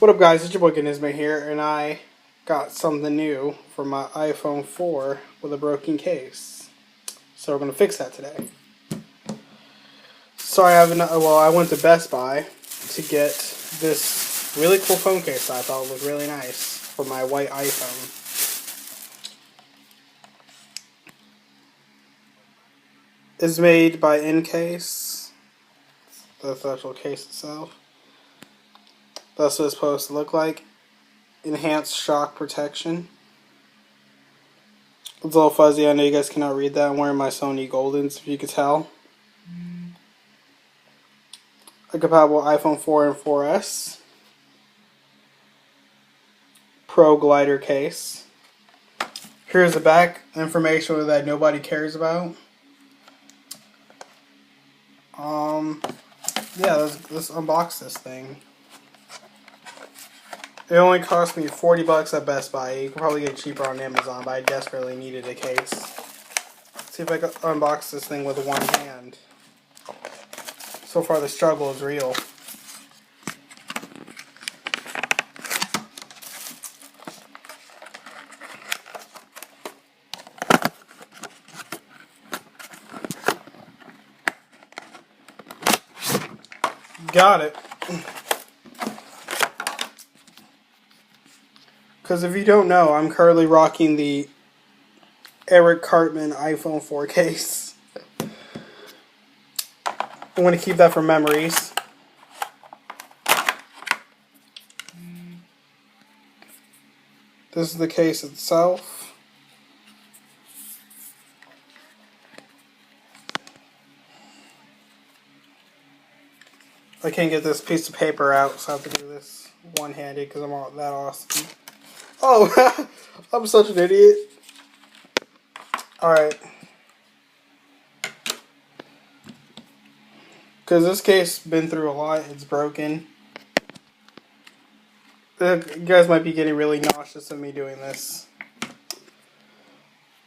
What up, guys? It's your boy Gnisma here, and I got something new for my iPhone 4 with a broken case. So we're going to fix that today. Sorry, I went to Best Buy to get this really cool phone case that I thought looked really nice for my white iPhone. It's made by Incase. That's the actual case itself. That's what it's supposed to look like. Enhanced shock protection. It's a little fuzzy. I know you guys cannot read that. I'm wearing my Sony Goldens, if you could tell. A compatible iPhone 4 and 4S. Pro glider case. Here's the back information that nobody cares about. Yeah, let's unbox this thing. It only cost me $40 at Best Buy. You can probably get it cheaper on Amazon, but I desperately needed a case. Let's see if I can unbox this thing with one hand. So far, the struggle is real. Got it. Because if you don't know, I'm currently rocking the Eric Cartman iPhone 4 case. I'm going to keep that for memories. This is the case itself. I can't get this piece of paper out, so I have to do this one-handed because I'm all that awesome. Oh, I'm such an idiot. Alright. Because this case been through a lot. It's broken. You guys might be getting really nauseous of me doing this.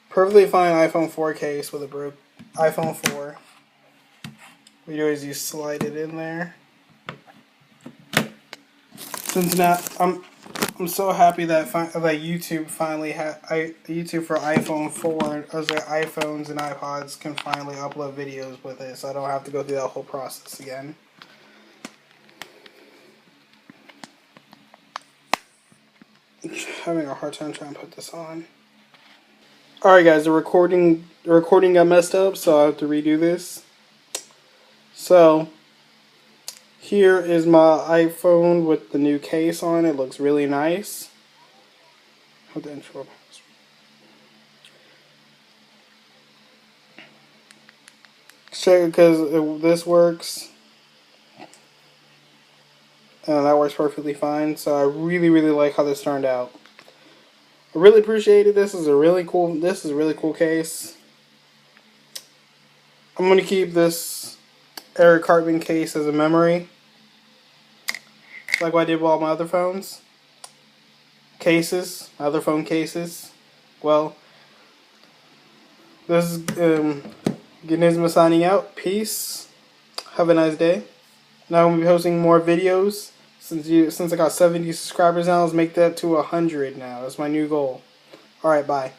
Perfectly fine iPhone 4 case with a broke iPhone 4. What you do is you slide it in there. Since now, I'm so happy that YouTube finally YouTube for iPhone 4 as their iPhones and iPods can finally upload videos with it, so I don't have to go through that whole process again. I'm having a hard time trying to put this on. Alright guys, the recording got messed up, so I have to redo this. So here is my iPhone with the new case on. It looks really nice. Have the intro password. Check because this works. And that works perfectly fine. So I really like how this turned out. I really appreciated this. This is a really cool case. I'm gonna keep this Eric Cartman case as a memory. Like what I did with all my other phones. Cases. Other phone cases. Well, this is Gnisma signing out. Peace. Have a nice day. Now I'm going to be posting more videos. Since I got 70 subscribers now, let's make that to 100 now. That's my new goal. Alright, bye.